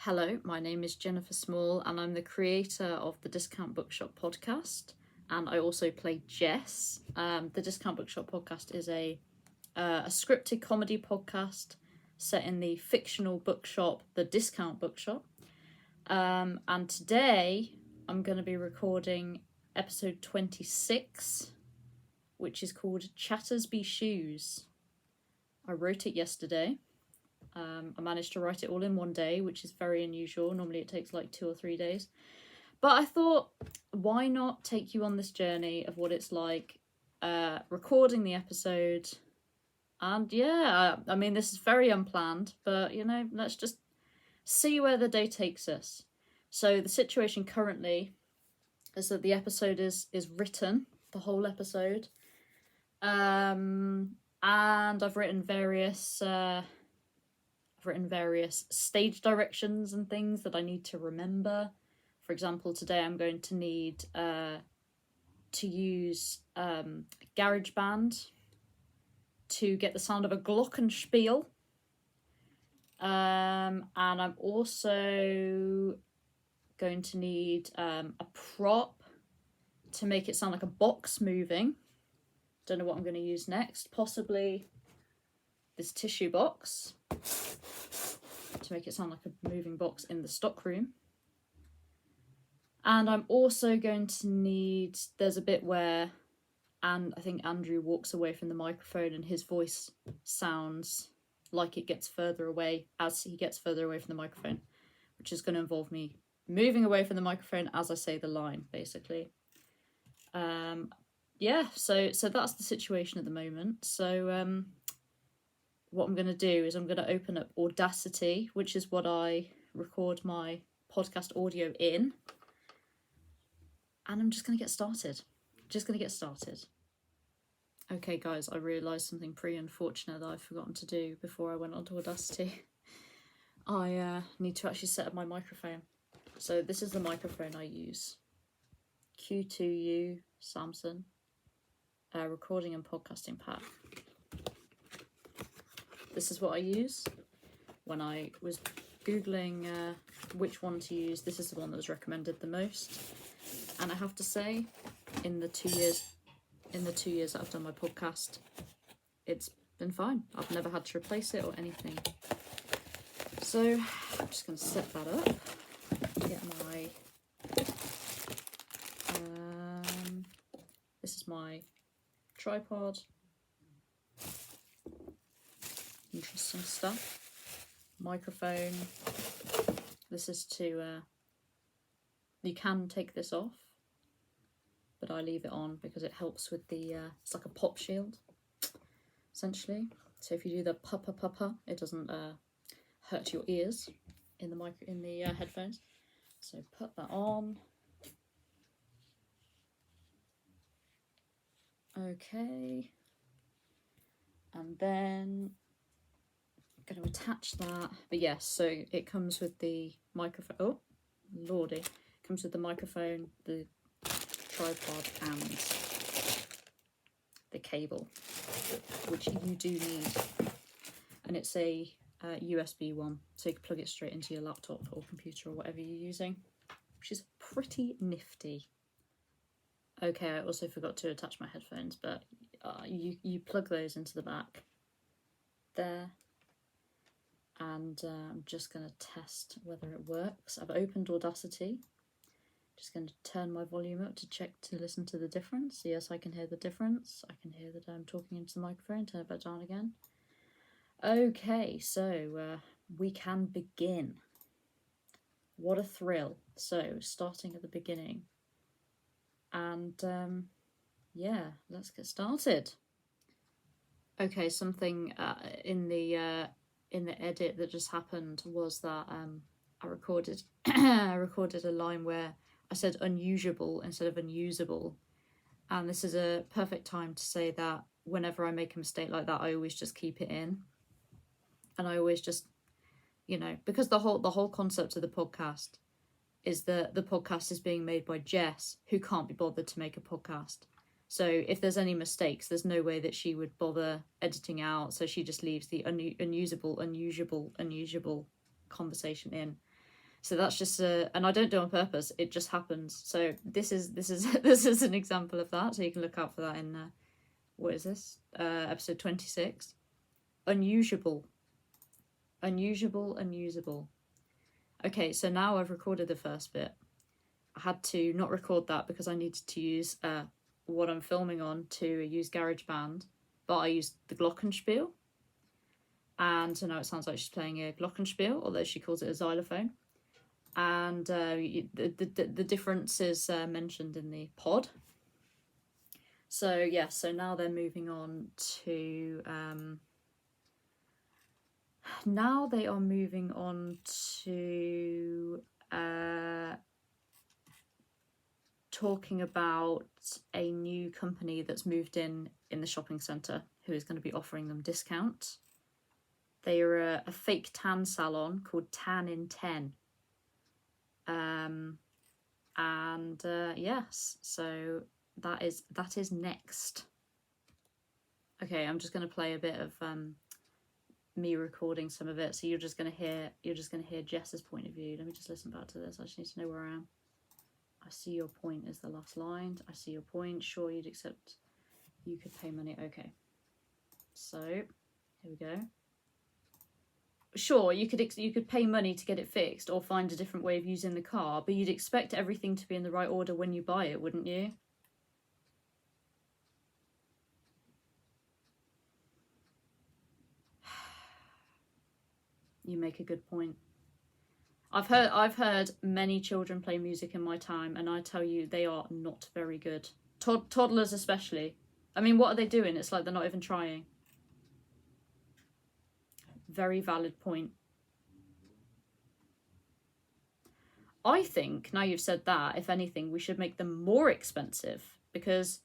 Hello, my name is Jennifer Small and I'm the creator of the Discount Bookshop podcast, and I also play Jess. The Discount Bookshop podcast is a scripted comedy podcast set in the fictional bookshop, the Discount Bookshop. And today I'm going to be recording episode 26, which is called Chattersby Shoes. I wrote it yesterday. I managed to write it all in one day, which is very unusual. Normally it takes like 2 or 3 days. But I thought, why not take you on this journey of what it's like recording the episode. And yeah, I mean, this is very unplanned, but let's just see where the day takes us. So the situation currently is that the episode is written, the whole episode. And I've written various stage directions and things that I need to remember. For example, today I'm going to need to use GarageBand to get the sound of a glockenspiel. And I'm also going to need a prop to make it sound like a box moving. Don't know what I'm going to use next. Possibly this tissue box to make it sound like a moving box in the stockroom. And I'm also going to need, there's a bit where I think Andrew walks away from the microphone and his voice sounds like it gets further away as he gets further away from the microphone, which is going to involve me moving away from the microphone as I say the line, basically. So that's the situation at the moment. So what I'm going to do is I'm going to open up Audacity, which is what I record my podcast audio in. And I'm just going to get started. Okay, guys, I realised something pretty unfortunate that I've forgotten to do before I went onto Audacity. I need to actually set up my microphone. So this is the microphone I use. Q2U Samsung recording and podcasting pack. This is what I use when I was Googling which one to use. This is the one that was recommended the most. And I have to say, in the 2 years that I've done my podcast, it's been fine. I've never had to replace it or anything. So I'm just going to set that up. Get my this is my tripod. Interesting stuff. Microphone. This is to you can take this off, but I leave it on because it helps with the it's like a pop shield essentially. So if you do the pa, it doesn't hurt your ears in the headphones. So put that on. Okay, and then I'm going to attach that. But yes, so it comes with the microphone. Oh lordy, it comes with the microphone, the tripod, and the cable, which you do need. And it's a USB one, so you can plug it straight into your laptop or computer or whatever you're using, which is pretty nifty. Okay, I also forgot to attach my headphones, but you plug those into the back there. And I'm just going to test whether it works. I've opened Audacity. Just going to turn my volume up to listen to the difference. Yes, I can hear the difference. I can hear that I'm talking into the microphone. Turn it back down again. Okay, so we can begin. What a thrill. So, starting at the beginning. And yeah, let's get started. Okay, something in the edit that just happened was that I recorded a line where I said unusable instead of unusable, and this is a perfect time to say that whenever I make a mistake like that, I always just keep it in, and I always just, because the whole concept of the podcast is that the podcast is being made by Jess, who can't be bothered to make a podcast. So if there's any mistakes, there's no way that she would bother editing out. So she just leaves the unusable conversation in. So that's just and I don't do it on purpose. It just happens. So this is this is an example of that. So you can look out for that in what is this? Episode 26. Unusual. Unusual, unusable. Okay, so now I've recorded the first bit. I had to not record that because I needed to use what I'm filming on to use GarageBand, but I used the Glockenspiel. And so now it sounds like she's playing a Glockenspiel, although she calls it a xylophone. And the difference is mentioned in the pod. So yeah, so now they're moving on to now they are moving on to talking about a new company that's moved in the shopping centre who is going to be offering them discounts. They are a fake tan salon called Tan in 10. Yes, so that is next. Okay, I'm just going to play a bit of me recording some of it, so you're just going to hear Jess's point of view. Let me just listen back to this. I just need to know where I am. I see your point is the last line. I see your point. Sure, you'd accept. You could pay money. Okay. So here we go. Sure, you could pay money to get it fixed or find a different way of using the car, but you'd expect everything to be in the right order when you buy it, wouldn't you? You make a good point. I've heard many children play music in my time, and I tell you, they are not very good. Toddlers especially. I mean, what are they doing? It's like they're not even trying. Very valid point. I think, now you've said that, if anything, we should make them more expensive, because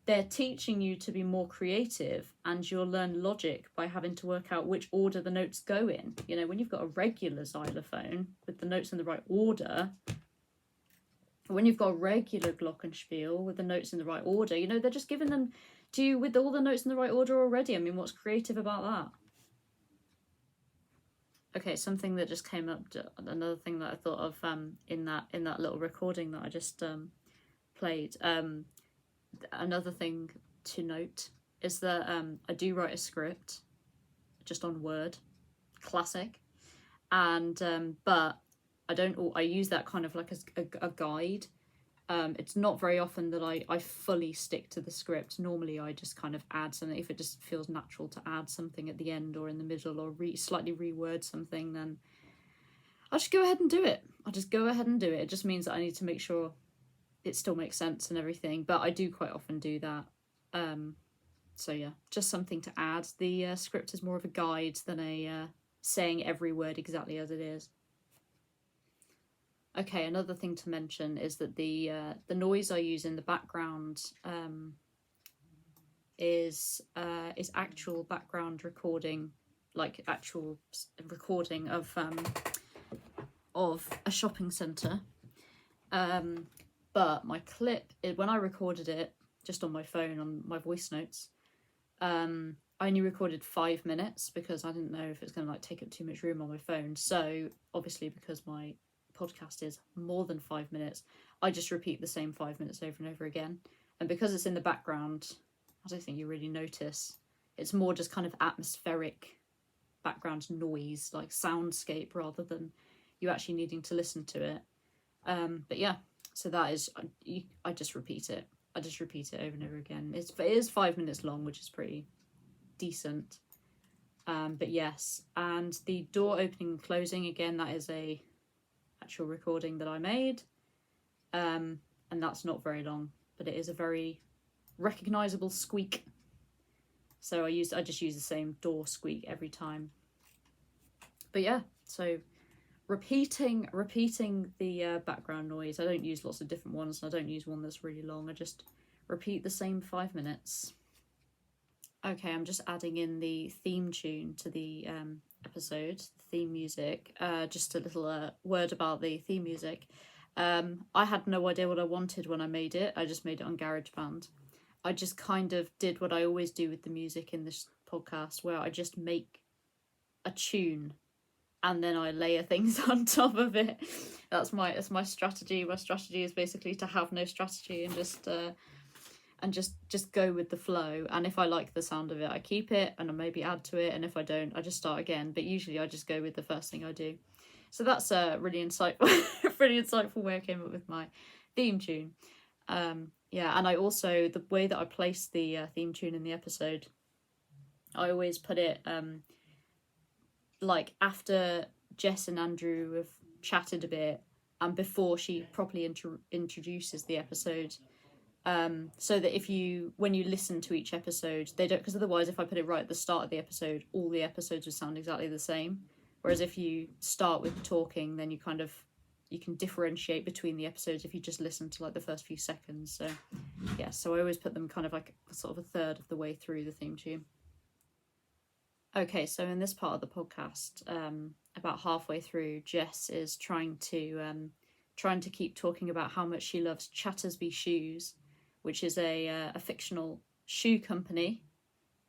they're teaching you to be more creative, and you'll learn logic by having to work out which order the notes go in. You know, when you've got a regular xylophone with the notes in the right order, when you've got a regular glockenspiel with the notes in the right order, you know, they're just giving them to you with all the notes in the right order already. I mean, what's creative about that? Okay, something that just came up, another thing that I thought of in that little recording that I just played. Another thing to note is that I do write a script just on Word, classic, and but I use that kind of like a guide. It's not very often that I fully stick to the script. Normally I just kind of add something. If it just feels natural to add something at the end or in the middle, or slightly reword something, then I'll just go ahead and do it. It just means that I need to make sure it still makes sense and everything, but I do quite often do that. So yeah, just something to add. The script is more of a guide than a saying every word exactly as it is. Okay, another thing to mention is that the noise I use in the background is actual background recording, like actual recording of a shopping centre. But my clip, when I recorded it just on my phone, on my voice notes, I only recorded 5 minutes because I didn't know if it's going to like take up too much room on my phone. So obviously, because my podcast is more than 5 minutes, I just repeat the same 5 minutes over and over again. And because it's in the background, I don't think you really notice. It's more just kind of atmospheric background noise, like soundscape, rather than you actually needing to listen to it. But yeah, so that is, I just repeat it. I just repeat it over and over again. It is 5 minutes long, which is pretty decent. But yes, and the door opening and closing, again, that is a actual recording that I made. And that's not very long, but it is a very recognizable squeak. So I just use the same door squeak every time. But yeah, so repeating the background noise. I don't use lots of different ones, and I don't use one that's really long. I just repeat the same 5 minutes. Okay, I'm just adding in the theme tune to the episode, the theme music. Just a little word about the theme music. I had no idea what I wanted when I made it. I just made it on GarageBand. I just kind of did what I always do with the music in this podcast, where I just make a tune and then I layer things on top of it. That's my strategy. My strategy is basically to have no strategy and just go with the flow. And if I like the sound of it, I keep it and I maybe add to it. And if I don't, I just start again. But usually I just go with the first thing I do. So that's a really insightful, really insightful way I came up with my theme tune. Yeah, and I also, the way that I place the theme tune in the episode, I always put it like after Jess and Andrew have chatted a bit and before she properly introduces the episode. So that when you listen to each episode, they don't, because otherwise if I put it right at the start of the episode, all the episodes would sound exactly the same. Whereas if you start with talking, then you can differentiate between the episodes if you just listen to like the first few seconds. So yeah, so I always put them kind of like sort of a third of the way through the theme tune. Okay, so in this part of the podcast, about halfway through, Jess is trying to keep talking about how much she loves Chattersby Shoes, which is a fictional shoe company.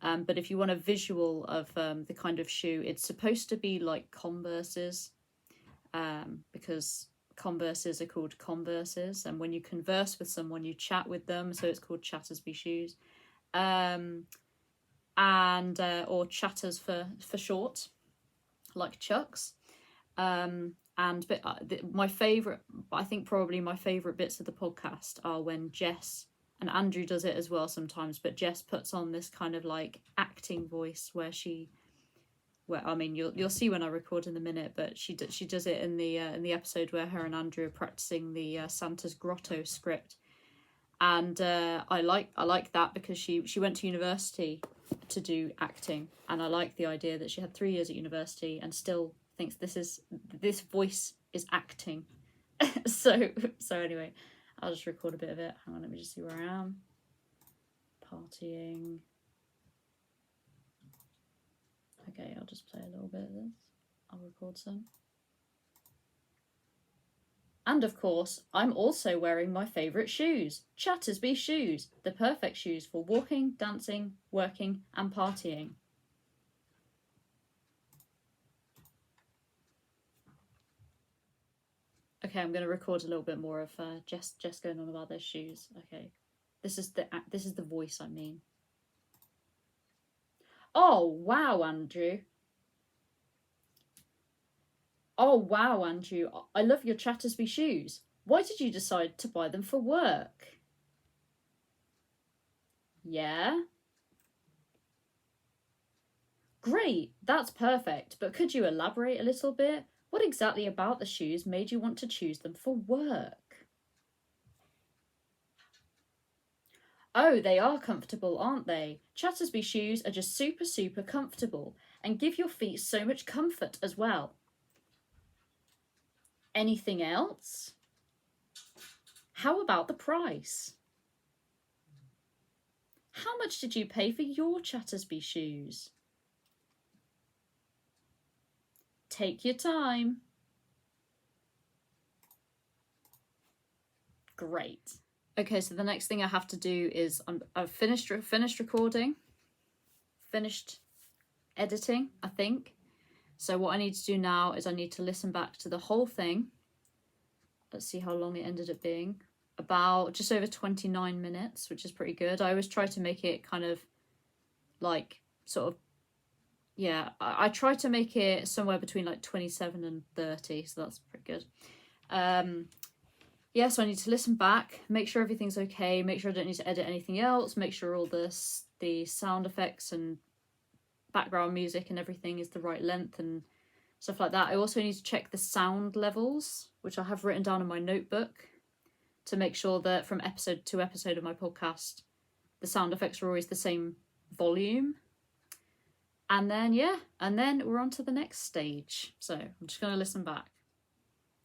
But if you want a visual of the kind of shoe, it's supposed to be like Converses, because Converses are called Converses, and when you converse with someone, you chat with them, so it's called Chattersby Shoes. And or chatters for short, like Chucks. My favourite, I think probably my favourite bits of the podcast are when Jess, and Andrew does it as well sometimes, but Jess puts on this kind of like acting voice where I mean you'll see when I record in a minute, but she does it in the episode where her and Andrew are practicing the Santa's Grotto script, and I like that because she went to university to do acting, and I like the idea that she had 3 years at university and still thinks this voice is acting. so anyway, I'll just record a bit of it. Hang on, let me just see where I am. Partying. Okay, I'll just play a little bit of this. I'll record some. And of course, I'm also wearing my favourite shoes, Chattersby shoes, the perfect shoes for walking, dancing, working and partying. Okay, I'm going to record a little bit more of Jess going on about those shoes. Okay, this is the voice I mean. Oh wow, Andrew. Oh wow, Andrew. I love your Chattersby shoes. Why did you decide to buy them for work? Yeah. Great, that's perfect, but could you elaborate a little bit? What exactly about the shoes made you want to choose them for work? Oh, they are comfortable, aren't they? Chattersby shoes are just super comfortable and give your feet so much comfort as well. Anything else? How about the price? How much did you pay for your Chattersby shoes? Take your time. Great. Okay, so the next thing I have to do is I've finished recording, finished editing, I think. So what I need to do now is I need to listen back to the whole thing. Let's see how long it ended up being. About just over 29 minutes, which is pretty good. I always try to make it kind of like sort of, yeah, I try to make it somewhere between like 27 and 30, so that's pretty good. Yeah, so I need to listen back, make sure everything's okay, make sure I don't need to edit anything else, make sure all the sound effects and background music and everything is the right length and stuff like that. I also need to check the sound levels, which I have written down in my notebook, to make sure that from episode to episode of my podcast, the sound effects are always the same volume. And then, yeah, and then we're on to the next stage. So I'm just going to listen back.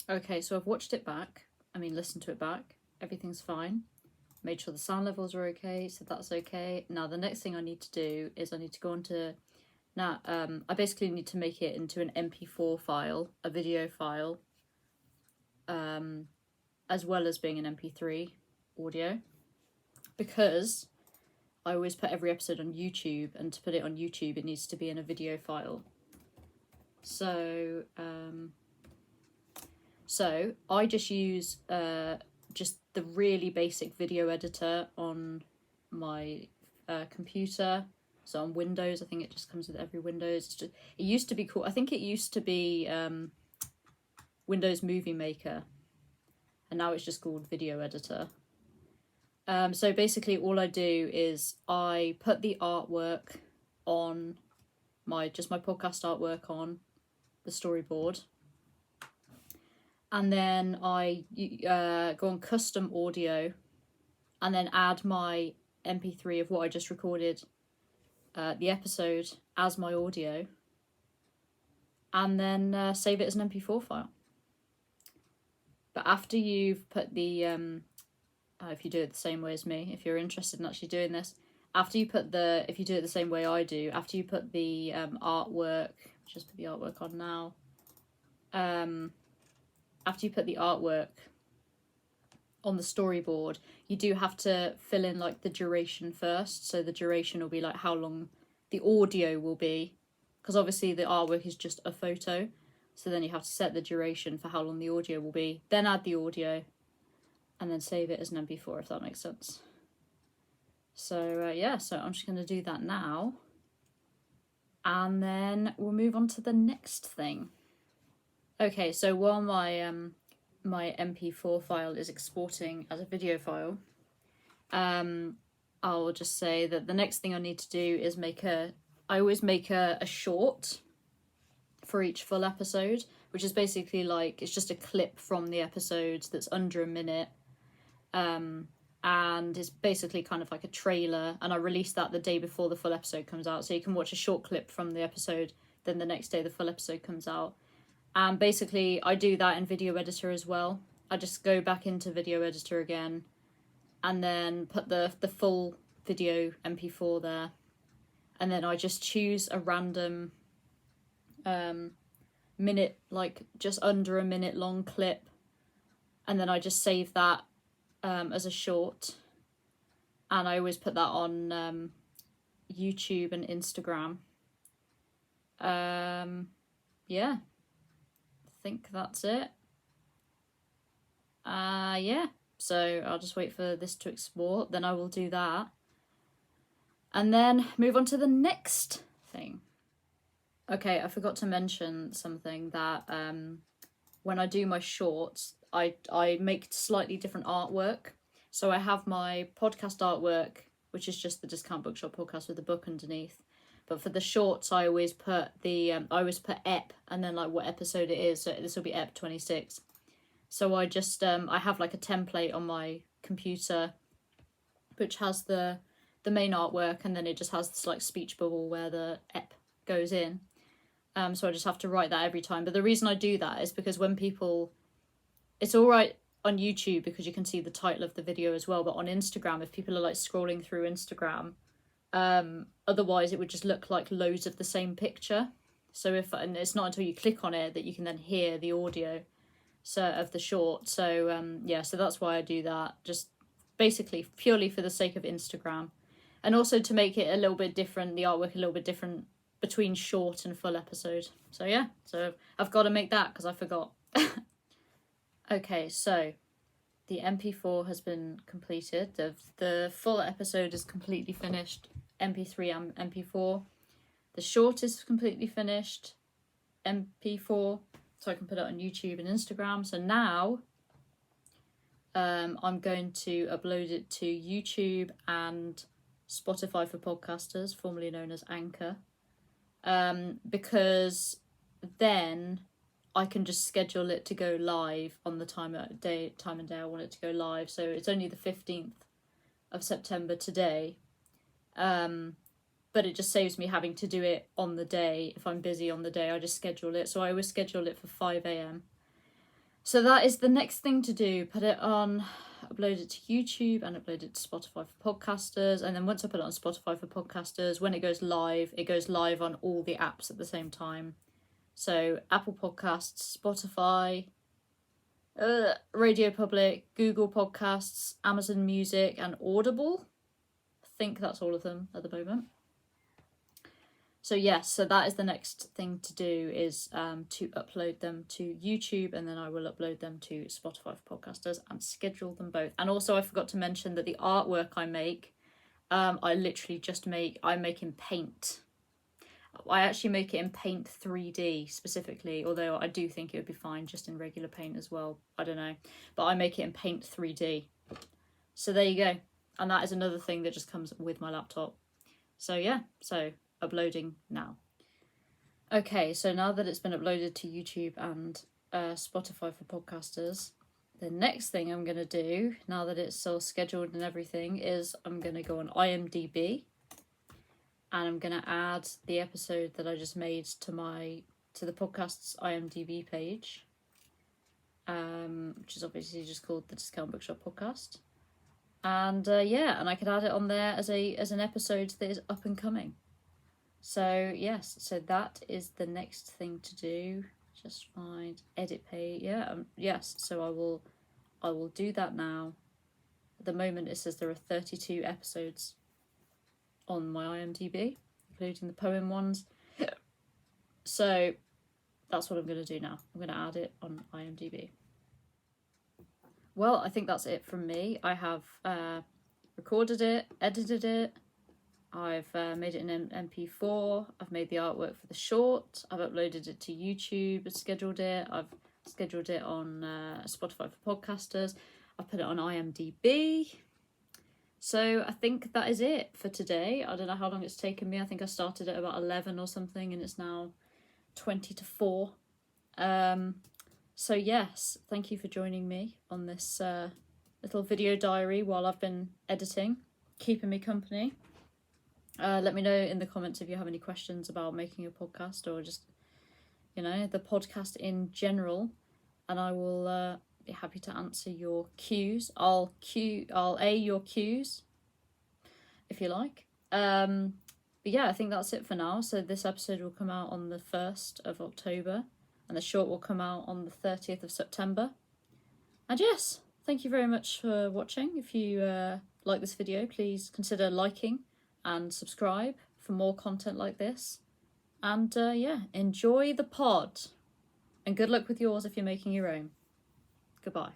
Okay, so I've watched it back. Listened to it back. Everything's fine. Made sure the sound levels are okay, so that's okay. Now, the next thing I need to do is I need to go on to... Now, I basically need to make it into an MP4 file, a video file, as well as being an MP3 audio, because I always put every episode on YouTube, and to put it on YouTube, it needs to be in a video file. So I just use just the really basic video editor on my computer. So on Windows, I think it just comes with every Windows. It used to be called, I think it used to be Windows Movie Maker, and now it's just called Video Editor. So basically all I do is I put the artwork on my podcast artwork on the storyboard, and then I go on custom audio and then add my MP3 of what I just recorded the episode as my audio, and then save it as an MP4 file. But after you've put the if you do it the same way as me, if you're interested in actually doing this, if you do it the same way I do, after you put the artwork, just put the artwork on now. After you put the artwork on the storyboard, you do have to fill in like the duration first. So the duration will be like how long the audio will be, because obviously the artwork is just a photo. So then you have to set the duration for how long the audio will be, then add the audio, and then save it as an MP4, if that makes sense. So so I'm just going to do that now, and then we'll move on to the next thing. Okay, so while my my MP4 file is exporting as a video file, I'll just say that the next thing I need to do is I always make a short for each full episode, which is basically like, it's just a clip from the episode that's under a minute. And it's basically kind of like a trailer, and I release that the day before the full episode comes out, so you can watch a short clip from the episode, then the next day the full episode comes out. And basically I do that in Video Editor as well. I just go back into Video Editor again and then put the full video MP4 there, and then I just choose a random minute, like just under a minute long clip, and then I just save that as a short, and I always put that on YouTube and Instagram. Yeah, I think that's it. So I'll just wait for this to export, then I will do that, and then move on to the next thing. Okay, I forgot to mention something, that when I do my shorts, I make slightly different artwork. So I have my podcast artwork, which is just the Discount Bookshop podcast with the book underneath. But for the shorts, I always put EP and then like what episode it is. So this will be EP 26. So I just I have like a template on my computer, which has the main artwork, and then it just has this like speech bubble where the EP goes in. So I just have to write that every time. But the reason I do that is because when people, it's all right on YouTube because you can see the title of the video as well, but on Instagram, if people are like scrolling through Instagram, otherwise it would just look like loads of the same picture. So and it's not until you click on it that you can then hear the audio of the short. So so that's why I do that, just basically purely for the sake of Instagram, and also to make it a little bit different, the artwork a little bit different between short and full episode. So so I've got to make that because I forgot. Okay, so the MP4 has been completed. The full episode is completely finished, MP3 and MP4. The short is completely finished, MP4, so I can put it on YouTube and Instagram. So now I'm going to upload it to YouTube and Spotify for podcasters, formerly known as Anchor, because then I can just schedule it to go live on the time and day I want it to go live. So it's only the 15th of September today, but it just saves me having to do it on the day. If I'm busy on the day, I just schedule it. So I always schedule it for 5 a.m. So that is the next thing to do. Put it on, upload it to YouTube and upload it to Spotify for podcasters. And then once I put it on Spotify for podcasters, when it goes live on all the apps at the same time. So Apple Podcasts, Spotify, Radio Public, Google Podcasts, Amazon Music and Audible. I think that's all of them at the moment. So yes, so that is the next thing to do, is to upload them to YouTube, and then I will upload them to Spotify for podcasters and schedule them both. And also I forgot to mention that the artwork I make, I literally just make in Paint. I actually make it in Paint 3D specifically, although I do think it would be fine just in regular Paint as well. I don't know. But I make it in Paint 3D. So there you go. And that is another thing that just comes with my laptop. So yeah, so uploading now. Okay, so now that it's been uploaded to YouTube and Spotify for podcasters, the next thing I'm going to do, now that it's all scheduled and everything, is I'm going to go on IMDb. And I'm going to add the episode that I just made to the podcast's IMDb page, which is obviously just called the Discount Bookshop Podcast. And and I could add it on there as an episode that is up and coming. So yes, so that is the next thing to do. Just find edit page. Yes. So I will do that now. At the moment, it says there are 32 episodes on my IMDb, including the poem ones. So that's what I'm going to do now. I'm going to add it on IMDb. Well, I think that's it from me. I have recorded it, edited it, I've made it in MP4, I've made the artwork for the short, I've uploaded it to YouTube, I've scheduled it on Spotify for podcasters, I've put it on IMDb. So I think that is it for today. I don't know how long it's taken me. I think I started at about 11 or something, and it's now 20 to 4. So yes, thank you for joining me on this little video diary while I've been editing, keeping me company. Let me know in the comments if you have any questions about making a podcast, or just, the podcast in general, and I will be happy to answer your cues. I'll A your cues if you like. But yeah, I think that's it for now. So this episode will come out on the 1st of October, and the short will come out on the 30th of September. And yes, thank you very much for watching. If you like this video, please consider liking and subscribe for more content like this. And enjoy the pod. And good luck with yours if you're making your own. Goodbye.